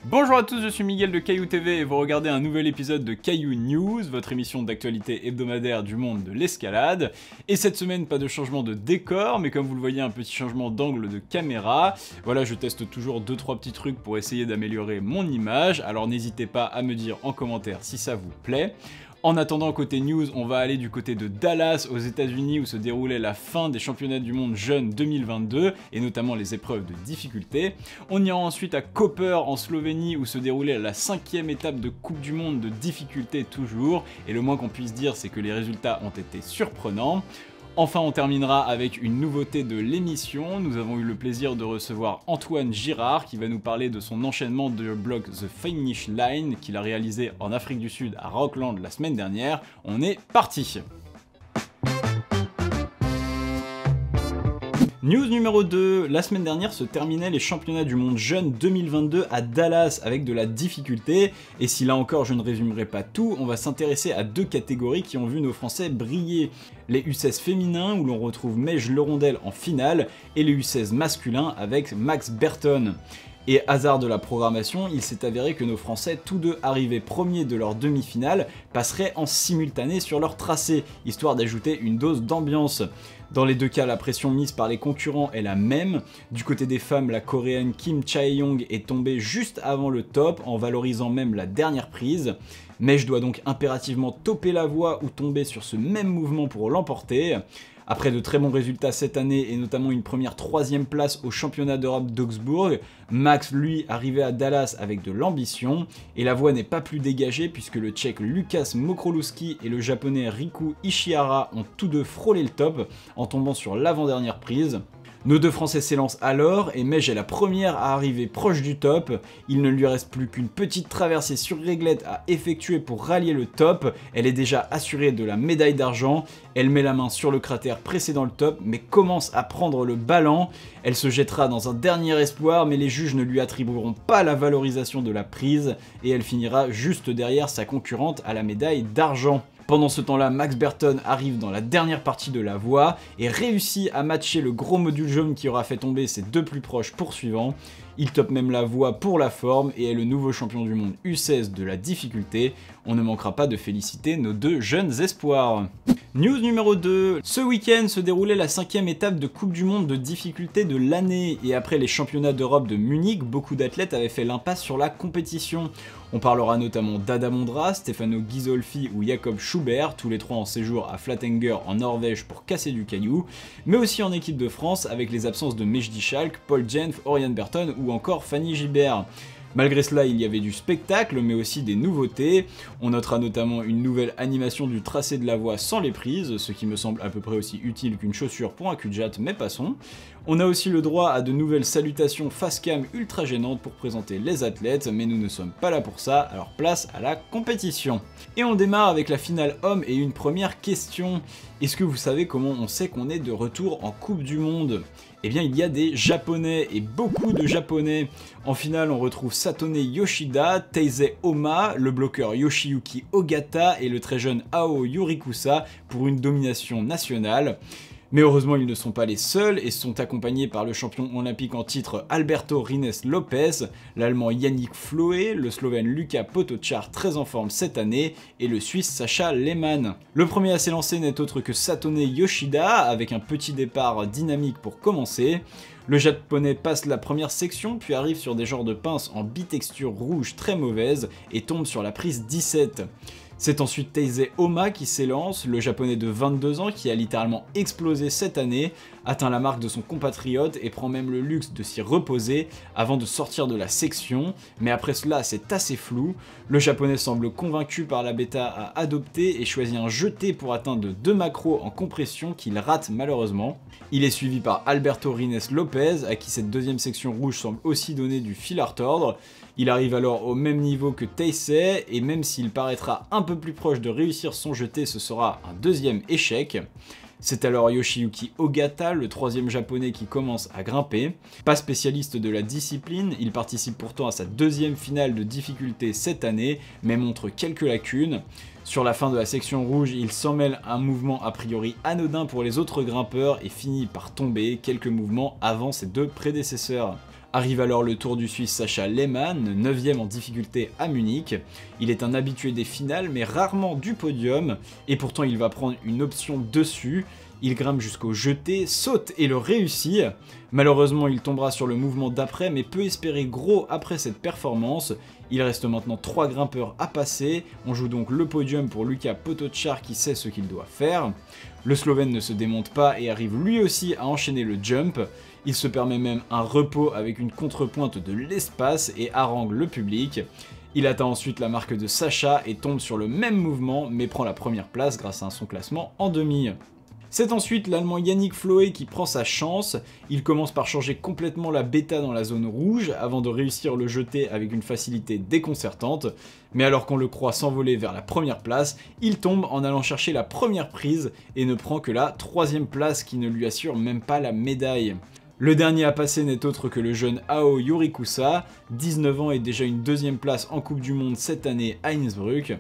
Bonjour à tous, je suis Miguel de Caillou TV et vous regardez un nouvel épisode de Caillou News, votre émission d'actualité hebdomadaire du monde de l'escalade. Et cette semaine, pas de changement de décor, mais comme vous le voyez, un petit changement d'angle de caméra. Voilà, je teste toujours 2-3 petits trucs pour essayer d'améliorer mon image, alors n'hésitez pas à me dire en commentaire si ça vous plaît. En attendant, côté news, on va aller du côté de Dallas aux États-Unis où se déroulait la fin des championnats du monde jeunes 2022 et notamment les épreuves de difficulté. On ira ensuite à Koper en Slovénie où se déroulait la 5e étape de Coupe du Monde de difficulté toujours, et le moins qu'on puisse dire c'est que les résultats ont été surprenants. Enfin, on terminera avec une nouveauté de l'émission. Nous avons eu le plaisir de recevoir Antoine Girard qui va nous parler de son enchaînement de blog The Finish Line qu'il a réalisé en Afrique du Sud à Rockland la semaine dernière. On est parti! News numéro 2, la semaine dernière se terminaient les championnats du monde jeunes 2022 à Dallas avec de la difficulté, et si là encore je ne résumerai pas tout, on va s'intéresser à deux catégories qui ont vu nos Français briller. Les U16 féminins où l'on retrouve Mej Lerondelle en finale, et les U16 masculins avec Max Berton. Et hasard de la programmation, il s'est avéré que nos Français, tous deux arrivés premiers de leur demi-finale, passeraient en simultané sur leur tracé, histoire d'ajouter une dose d'ambiance. Dans les deux cas, la pression mise par les concurrents est la même. Du côté des femmes, la coréenne Kim Chae-young est tombée juste avant le top, en valorisant même la dernière prise. Mais je dois donc impérativement toper la voie ou tomber sur ce même mouvement pour l'emporter. Après de très bons résultats cette année et notamment une première 3e place au championnat d'Europe d'Augsbourg, Max lui arrivait à Dallas avec de l'ambition et la voie n'est pas plus dégagée puisque le tchèque Lukas Mokrolowski et le japonais Riku Ishihara ont tous deux frôlé le top en tombant sur l'avant-dernière prise. Nos deux Français s'élancent alors, et Mej est la première à arriver proche du top. Il ne lui reste plus qu'une petite traversée sur réglette à effectuer pour rallier le top. Elle est déjà assurée de la médaille d'argent. Elle met la main sur le cratère précédant le top, mais commence à prendre le ballon. Elle se jettera dans un dernier espoir, mais les juges ne lui attribueront pas la valorisation de la prise, et elle finira juste derrière sa concurrente à la médaille d'argent. Pendant ce temps-là, Max Berton arrive dans la dernière partie de la voie et réussit à matcher le gros module jaune qui aura fait tomber ses deux plus proches poursuivants. Il top même la voie pour la forme et est le nouveau champion du monde U16 de la difficulté. On ne manquera pas de féliciter nos deux jeunes espoirs. News numéro 2, ce week-end se déroulait la 5e étape de Coupe du Monde de difficulté de l'année et après les championnats d'Europe de Munich, beaucoup d'athlètes avaient fait l'impasse sur la compétition. On parlera notamment d'Ada Mondra, Stefano Ghisolfi ou Jakob Schubert, tous les trois en séjour à Flatanger en Norvège pour casser du caillou, mais aussi en équipe de France avec les absences de Mejdi Schalk, Paul Jenf, Oriane Berton ou encore Fanny Gibert. Malgré cela, il y avait du spectacle, mais aussi des nouveautés. On notera notamment une nouvelle animation du tracé de la voie sans les prises, ce qui me semble à peu près aussi utile qu'une chaussure pour un cul-de-jatte, mais passons. On a aussi le droit à de nouvelles salutations face-cam ultra gênantes pour présenter les athlètes, mais nous ne sommes pas là pour ça, alors place à la compétition. Et on démarre avec la finale homme et une première question. Est-ce que vous savez comment on sait qu'on est de retour en Coupe du Monde ? Eh bien, il y a des Japonais, et beaucoup de Japonais. En finale, on retrouve Satone Yoshida, Teisei Oma, le bloqueur Yoshiyuki Ogata et le très jeune Ao Yorikusa pour une domination nationale. Mais heureusement, ils ne sont pas les seuls et sont accompagnés par le champion olympique en titre Alberto Rines Lopez, l'allemand Yannick Floé, le slovène Luka Potočar très en forme cette année et le suisse Sacha Lehmann. Le premier à s'élancer n'est autre que Satone Yoshida avec un petit départ dynamique pour commencer. Le japonais passe la première section puis arrive sur des genres de pinces en bitexture rouge très mauvaise et tombe sur la prise 17. C'est ensuite Teisei Oma qui s'élance, le japonais de 22 ans qui a littéralement explosé cette année, atteint la marque de son compatriote et prend même le luxe de s'y reposer avant de sortir de la section, mais après cela c'est assez flou. Le japonais semble convaincu par la bêta à adopter et choisit un jeté pour atteindre 2 macros en compression qu'il rate malheureusement. Il est suivi par Alberto Rines Lopez à qui cette deuxième section rouge semble aussi donner du fil à retordre. Il arrive alors au même niveau que Teisei et même s'il paraîtra un peu plus proche de réussir son jeté, ce sera un deuxième échec. C'est alors Yoshiyuki Ogata, le troisième japonais qui commence à grimper. Pas spécialiste de la discipline, il participe pourtant à sa deuxième finale de difficulté cette année, mais montre quelques lacunes. Sur la fin de la section rouge, il s'en mêle un mouvement a priori anodin pour les autres grimpeurs et finit par tomber quelques mouvements avant ses deux prédécesseurs. Arrive alors le tour du Suisse Sascha Lehmann, 9ème en difficulté à Munich. Il est un habitué des finales mais rarement du podium, et pourtant il va prendre une option dessus. Il grimpe jusqu'au jeté, saute et le réussit. Malheureusement il tombera sur le mouvement d'après mais peut espérer gros après cette performance. Il reste maintenant 3 grimpeurs à passer, on joue donc le podium pour Luka Potočar qui sait ce qu'il doit faire. Le Slovène ne se démonte pas et arrive lui aussi à enchaîner le jump. Il se permet même un repos avec une contrepointe de l'espace et harangue le public. Il atteint ensuite la marque de Sascha et tombe sur le même mouvement mais prend la première place grâce à son classement en demi. C'est ensuite l'Allemand Yannick Flohe qui prend sa chance. Il commence par changer complètement la bêta dans la zone rouge avant de réussir le jeté avec une facilité déconcertante. Mais alors qu'on le croit s'envoler vers la première place, il tombe en allant chercher la première prise et ne prend que la 3ème place qui ne lui assure même pas la médaille. Le dernier à passer n'est autre que le jeune Ao Yorikusa, 19 ans et déjà une 2ème place en Coupe du Monde cette année à Innsbruck.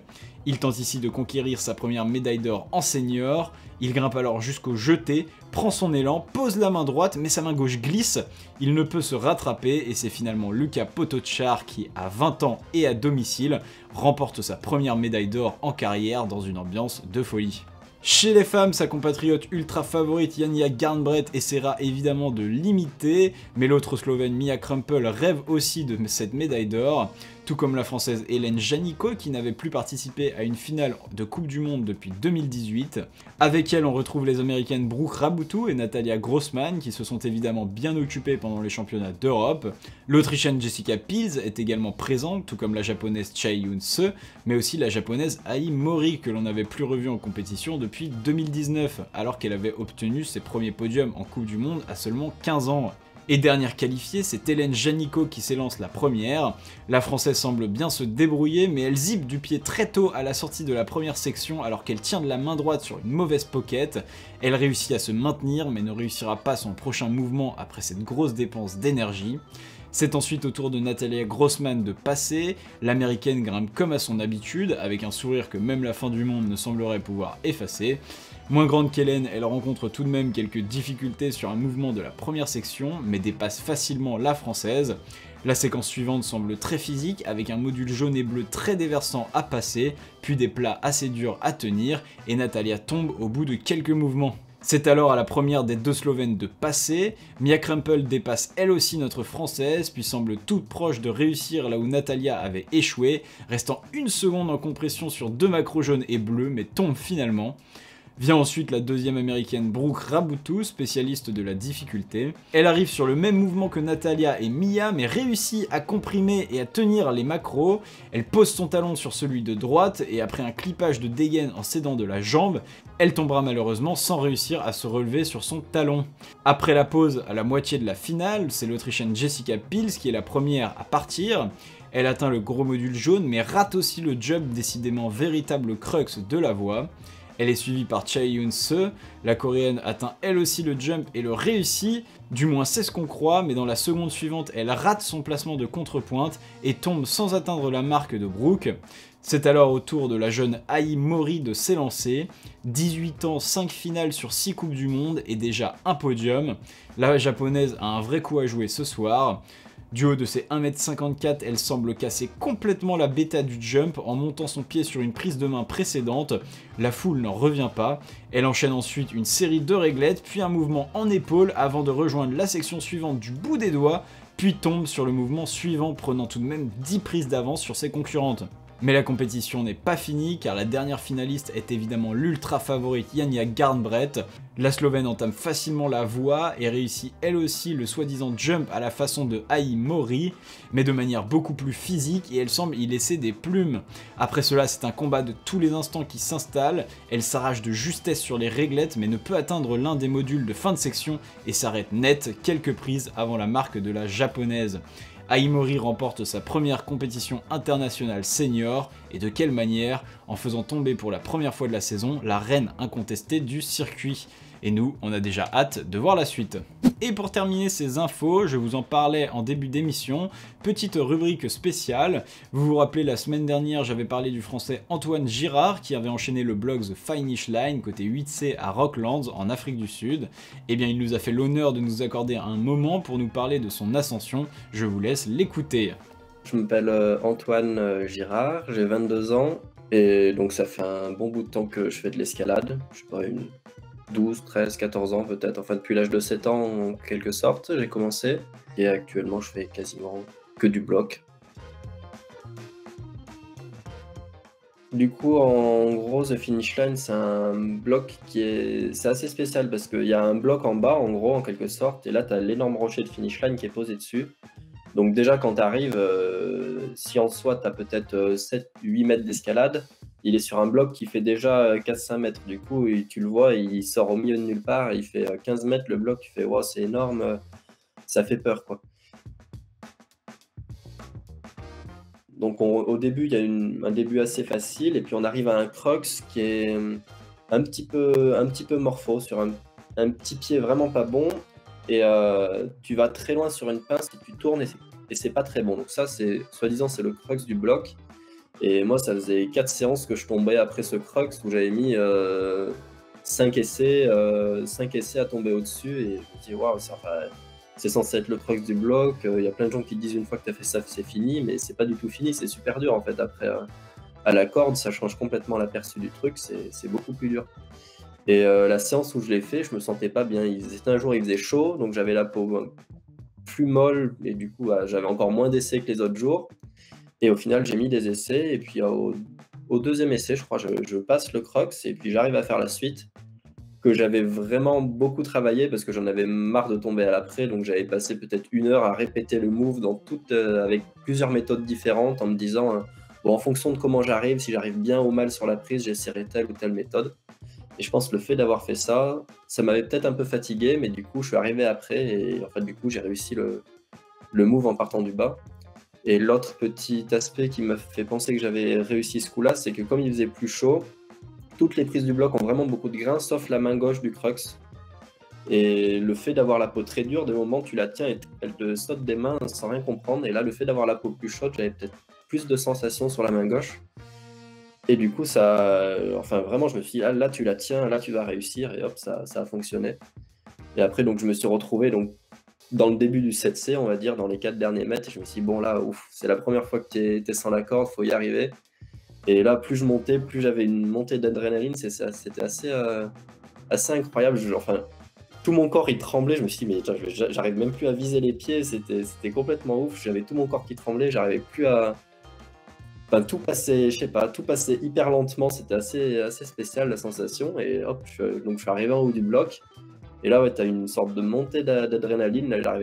Il tente ici de conquérir sa première médaille d'or en senior, il grimpe alors jusqu'au jeté, prend son élan, pose la main droite mais sa main gauche glisse, il ne peut se rattraper et c'est finalement Luka Potočar qui, à 20 ans et à domicile, remporte sa première médaille d'or en carrière dans une ambiance de folie. Chez les femmes, sa compatriote ultra favorite Janja Garnbret essaiera évidemment de l'imiter, mais l'autre Slovène Mia Krumple rêve aussi de cette médaille d'or, tout comme la française Hélène Janicot qui n'avait plus participé à une finale de Coupe du Monde depuis 2018. Avec elle, on retrouve les américaines Brooke Raboutou et Natalia Grossman qui se sont évidemment bien occupées pendant les championnats d'Europe. L'autrichienne Jessica Pils est également présente, tout comme la japonaise Chae Yoon-se, mais aussi la japonaise Ai Mori que l'on n'avait plus revue en compétition depuis 2019, alors qu'elle avait obtenu ses premiers podiums en Coupe du Monde à seulement 15 ans. Et dernière qualifiée, c'est Hélène Janicot qui s'élance la première. La française semble bien se débrouiller, mais elle zippe du pied très tôt à la sortie de la première section alors qu'elle tient de la main droite sur une mauvaise pocket. Elle réussit à se maintenir, mais ne réussira pas son prochain mouvement après cette grosse dépense d'énergie. C'est ensuite au tour de Natalia Grossman de passer, l'américaine grimpe comme à son habitude, avec un sourire que même la fin du monde ne semblerait pouvoir effacer. Moins grande qu'Hélène, elle rencontre tout de même quelques difficultés sur un mouvement de la première section, mais dépasse facilement la française. La séquence suivante semble très physique, avec un module jaune et bleu très déversant à passer, puis des plats assez durs à tenir, et Natalia tombe au bout de quelques mouvements. C'est alors à la première des deux Slovènes de passer, Mia Krumple dépasse elle aussi notre française, puis semble toute proche de réussir là où Natalia avait échoué, restant une seconde en compression sur 2 macros jaunes et bleus, mais tombe finalement. Vient ensuite la deuxième américaine Brooke Raboutou, spécialiste de la difficulté. Elle arrive sur le même mouvement que Natalia et Mia, mais réussit à comprimer et à tenir les macros. Elle pose son talon sur celui de droite, et après un clipage de dégaine en s'aidant de la jambe, elle tombera malheureusement sans réussir à se relever sur son talon. Après la pause à la moitié de la finale, c'est l'Autrichienne Jessica Pils qui est la première à partir. Elle atteint le gros module jaune, mais rate aussi le jump, décidément véritable crux de la voie. Elle est suivie par Chae Yoon-se, la coréenne atteint elle aussi le jump et le réussit, du moins c'est ce qu'on croit, mais dans la seconde suivante elle rate son placement de contrepointe et tombe sans atteindre la marque de Brooke. C'est alors au tour de la jeune Ai Mori de s'élancer, 18 ans, 5 finales sur 6 coupes du monde et déjà un podium. La japonaise a un vrai coup à jouer ce soir. Du haut de ses 1m54, elle semble casser complètement la bêta du jump en montant son pied sur une prise de main précédente. La foule n'en revient pas. Elle enchaîne ensuite une série de réglettes, puis un mouvement en épaule avant de rejoindre la section suivante du bout des doigts, puis tombe sur le mouvement suivant, prenant tout de même 10 prises d'avance sur ses concurrentes. Mais la compétition n'est pas finie car la dernière finaliste est évidemment l'ultra favorite Janja Garnbret. La Slovène entame facilement la voie et réussit elle aussi le soi-disant jump à la façon de Ai Mori, mais de manière beaucoup plus physique et elle semble y laisser des plumes. Après cela, c'est un combat de tous les instants qui s'installe, elle s'arrache de justesse sur les réglettes mais ne peut atteindre l'un des modules de fin de section et s'arrête net quelques prises avant la marque de la japonaise. Ai Mori remporte sa première compétition internationale senior, et de quelle manière? En faisant tomber pour la première fois de la saison la reine incontestée du circuit. et nous, on a déjà hâte de voir la suite. Et pour terminer ces infos, je vous en parlais en début d'émission, petite rubrique spéciale. Vous vous rappelez, la semaine dernière, j'avais parlé du français Antoine Girard qui avait enchaîné le blog The Finish Line côté 8C à Rocklands en Afrique du Sud. Eh bien, il nous a fait l'honneur de nous accorder un moment pour nous parler de son ascension. Je vous laisse l'écouter. Je m'appelle Antoine Girard, j'ai 22 ans et donc ça fait un bon bout de temps que je fais de l'escalade. Je sais pas, 12, 13, 14 ans peut-être, enfin depuis l'âge de 7 ans en quelque sorte, j'ai commencé. Et actuellement je fais quasiment que du bloc. Du coup, en gros, The Finish Line, c'est un bloc c'est assez spécial parce qu'il y a un bloc en bas, en gros, en quelque sorte, et là tu as l'énorme rocher de Finish Line qui est posé dessus. Donc déjà quand tu arrives, si en soi tu as peut-être 7-8 mètres d'escalade, il est sur un bloc qui fait déjà 4-5 mètres. Du coup, tu le vois, il sort au milieu de nulle part, il fait 15 mètres le bloc, tu fais wow, c'est énorme, ça fait peur quoi. Donc au début, il y a un début assez facile, et puis on arrive à un crux qui est un petit peu morpho, sur un petit pied vraiment pas bon, et tu vas très loin sur une pince et tu tournes et c'est pas très bon. Donc ça, soi-disant, c'est le crux du bloc. Et moi, ça faisait 4 séances que je tombais après ce crux où j'avais mis 5 essais à tomber au-dessus, et je me dis waouh, c'est censé être le crux du bloc. Il y a plein de gens qui te disent une fois que tu as fait ça, c'est fini, mais c'est pas du tout fini, c'est super dur en fait. Après, à la corde, ça change complètement l'aperçu du truc, c'est beaucoup plus dur. Et la séance où je l'ai fait, je me sentais pas bien. C'était un jour, il faisait chaud, donc j'avais la peau plus molle, et du coup, j'avais encore moins d'essais que les autres jours. Et au final, j'ai mis des essais, et puis au deuxième essai, je crois, je passe le crux, et puis j'arrive à faire la suite, que j'avais vraiment beaucoup travaillé, parce que j'en avais marre de tomber à l'après, donc j'avais passé peut-être 1 heure à répéter le move avec plusieurs méthodes différentes, en me disant, bon, en fonction de comment j'arrive, si j'arrive bien ou mal sur la prise, j'essaierai telle ou telle méthode. Et je pense que le fait d'avoir fait ça, ça m'avait peut-être un peu fatigué, mais du coup, je suis arrivé après, et en fait, du coup, j'ai réussi le move en partant du bas. Et l'autre petit aspect qui m'a fait penser que j'avais réussi ce coup-là, c'est que comme il faisait plus chaud, toutes les prises du bloc ont vraiment beaucoup de grains, sauf la main gauche du crux. Et le fait d'avoir la peau très dure, de moment tu la tiens et elle te saute des mains sans rien comprendre. Et là, le fait d'avoir la peau plus chaude, j'avais peut-être plus de sensations sur la main gauche. Et du coup, enfin vraiment, je me suis dit, là tu la tiens, là tu vas réussir, et hop, ça a fonctionné. Et après, donc je me suis retrouvé dans le début du 7C, on va dire, dans les 4 derniers mètres, et je me suis dit, bon là, ouf, c'est la première fois que t'es sans la corde, faut y arriver. Et là, plus je montais, plus j'avais une montée d'adrénaline, c'était assez incroyable. Enfin, tout mon corps, il tremblait, je me suis dit, mais j'arrive même plus à viser les pieds, c'était complètement ouf, j'avais tout mon corps qui tremblait, j'arrivais plus à... Enfin, tout passait, je sais pas, tout passait hyper lentement, c'était assez spécial la sensation, et hop, donc je suis arrivé en haut du bloc. Et là, ouais, t'as une sorte de montée d'adrénaline. Là,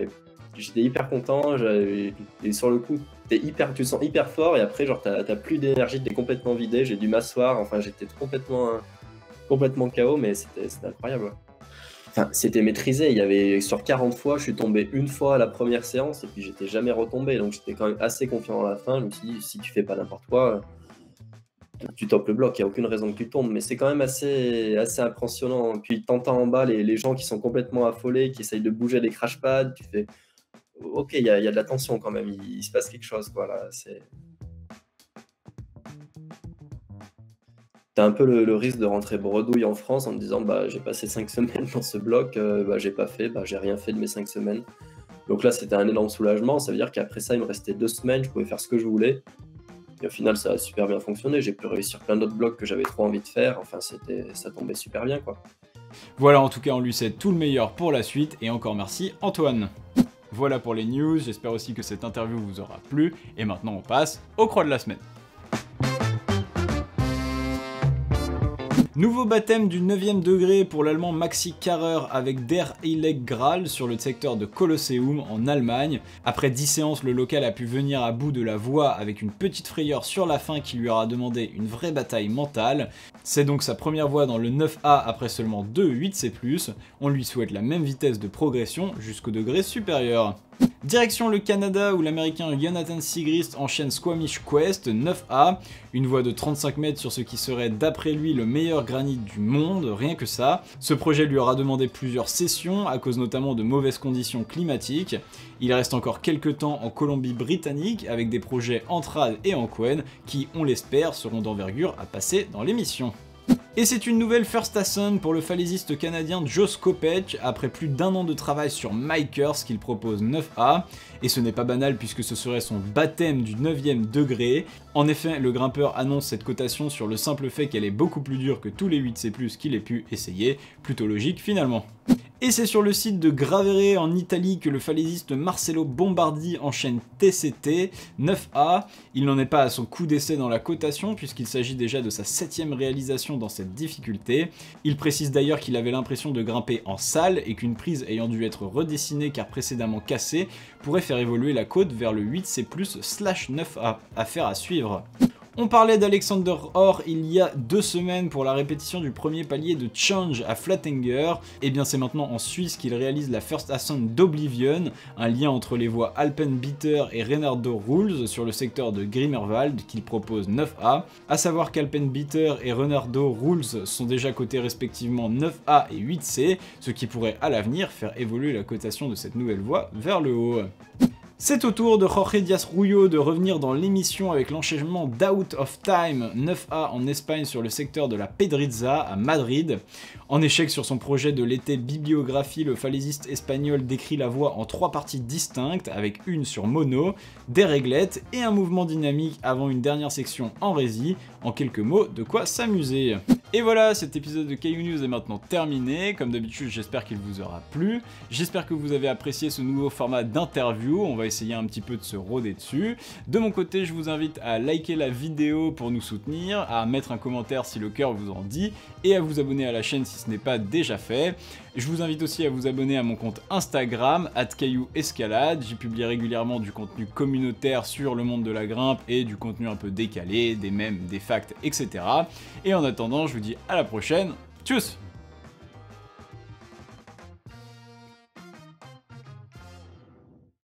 j'étais hyper content. Et sur le coup, tu te sens hyper fort. Et après, genre, t'as plus d'énergie, t'es complètement vidé. J'ai dû m'asseoir. Enfin, j'étais complètement KO, mais c'était incroyable. Ouais. Enfin, c'était maîtrisé. Sur 40 fois, je suis tombé une fois à la première séance, et puis j'étais jamais retombé. Donc, j'étais quand même assez confiant à la fin. Je me suis dit, si tu fais pas n'importe quoi, tu topes le bloc, il n'y a aucune raison que tu tombes, mais c'est quand même assez impressionnant. Puis t'entends en bas les gens qui sont complètement affolés, qui essayent de bouger des crash pads, tu fais ok, il y a de la tension quand même, il se passe quelque chose, quoi, là. T'as un peu le risque de rentrer bredouille en France en te disant, bah j'ai passé 5 semaines dans ce bloc, j'ai pas fait, j'ai rien fait de mes 5 semaines. Donc là, c'était un énorme soulagement. Ça veut dire qu'après ça, il me restait 2 semaines, je pouvais faire ce que je voulais. Et au final, ça a super bien fonctionné. J'ai pu réussir plein d'autres blocs que j'avais trop envie de faire. Enfin, ça tombait super bien, quoi. Voilà, en tout cas, on lui souhaite tout le meilleur pour la suite. Et encore merci, Antoine. Voilà pour les news. J'espère aussi que cette interview vous aura plu. Et maintenant, on passe au croix de la semaine. Nouveau baptême du 9e degré pour l'allemand Maxi Karrer avec Der Heilige Gral sur le secteur de Colosseum en Allemagne. Après 10 séances, le local a pu venir à bout de la voie avec une petite frayeur sur la fin qui lui aura demandé une vraie bataille mentale. C'est donc sa première voie dans le 9A après seulement 2 8C+. On lui souhaite la même vitesse de progression jusqu'au degré supérieur. Direction le Canada où l'américain Jonathan Siegrist enchaîne Squamish Quest 9A, une voie de 35 mètres sur ce qui serait d'après lui le meilleur granit du monde, rien que ça. Ce projet lui aura demandé plusieurs sessions à cause notamment de mauvaises conditions climatiques. Il reste encore quelques temps en Colombie-Britannique avec des projets en trad et en quen qui, on l'espère, seront d'envergure à passer dans l'émission. Et c'est une nouvelle First Ascent pour le falaisiste canadien Joe Skopech après plus d'1 an de travail sur Mikers qu'il propose 9A, et ce n'est pas banal puisque ce serait son baptême du 9e degré. En effet, le grimpeur annonce cette cotation sur le simple fait qu'elle est beaucoup plus dure que tous les 8C+, qu'il ait pu essayer, plutôt logique finalement. Et c'est sur le site de Gravere en Italie que le falaisiste Marcelo Bombardi enchaîne TCT 9A. Il n'en est pas à son coup d'essai dans la cotation puisqu'il s'agit déjà de sa 7e réalisation dans cette difficulté. Il précise d'ailleurs qu'il avait l'impression de grimper en salle et qu'une prise ayant dû être redessinée car précédemment cassée pourrait faire évoluer la côte vers le 8C+/9A. Affaire à suivre. On parlait d'Alexander Orr il y a 2 semaines pour la répétition du premier palier de Change à Flatanger, et bien c'est maintenant en Suisse qu'il réalise la First Ascent d'Oblivion, un lien entre les voies Alpenbitter et Reynardo Rules sur le secteur de Grimmerwald qu'il propose 9A, à savoir qu'Alpenbitter et Reynardo Rules sont déjà cotés respectivement 9A et 8C, ce qui pourrait à l'avenir faire évoluer la cotation de cette nouvelle voie vers le haut. C'est au tour de Jorge Diaz-Rullo de revenir dans l'émission avec l'enchaînement d'Out of Time 9A en Espagne sur le secteur de la Pedriza à Madrid. En échec sur son projet de l'été Bibliographie, le falaisiste espagnol décrit la voie en 3 parties distinctes avec une sur mono, des réglettes et un mouvement dynamique avant une dernière section en rési. En quelques mots, de quoi s'amuser. Et voilà, cet épisode de Caillou News est maintenant terminé. Comme d'habitude, j'espère qu'il vous aura plu. J'espère que vous avez apprécié ce nouveau format d'interview. On va essayer un petit peu de se rôder dessus. De mon côté, je vous invite à liker la vidéo pour nous soutenir, à mettre un commentaire si le cœur vous en dit, et à vous abonner à la chaîne si ce n'est pas déjà fait. Je vous invite aussi à vous abonner à mon compte Instagram, @caillouescalade. J'y publie régulièrement du contenu communautaire sur le monde de la grimpe et du contenu un peu décalé, des mèmes, des facts, etc. Et en attendant, je vous dis à la prochaine. Tchuss!